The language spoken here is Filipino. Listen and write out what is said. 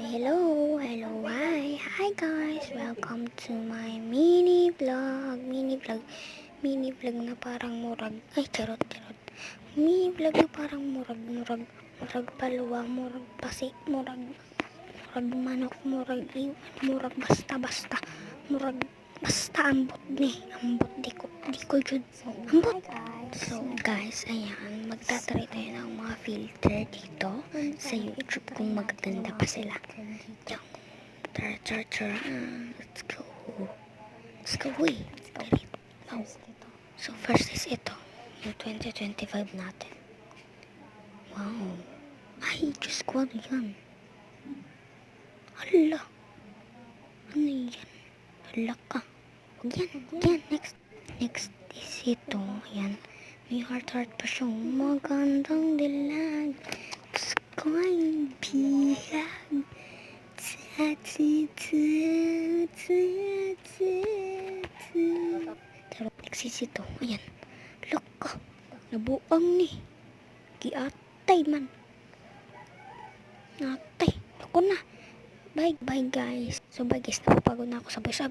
Hi guys, welcome to my mini vlog na parang murag, mini vlog na parang murag paluwa, murag pasi, murag manok, murag basta ambot di ko jud ambot. So guys, ayan, magtatry tayo ng mga filter dito sa YouTube kung magaganda pa sila. Let's go. So first is ito, yung 2025 natin. Wow. Ay, Diyos ko, ano yan? Hala. Ano yan? Hala ka. Huwag yan. Next is ito. Ayan. May heart pa siya. Magandang dilag. Gusto ko ay bihag. Next is ito. Ayan. Look ka. Nabuang ni. Giatay man. Natay. Ako na. Bye guys. So bye guys. Napapagod na ako sa voice.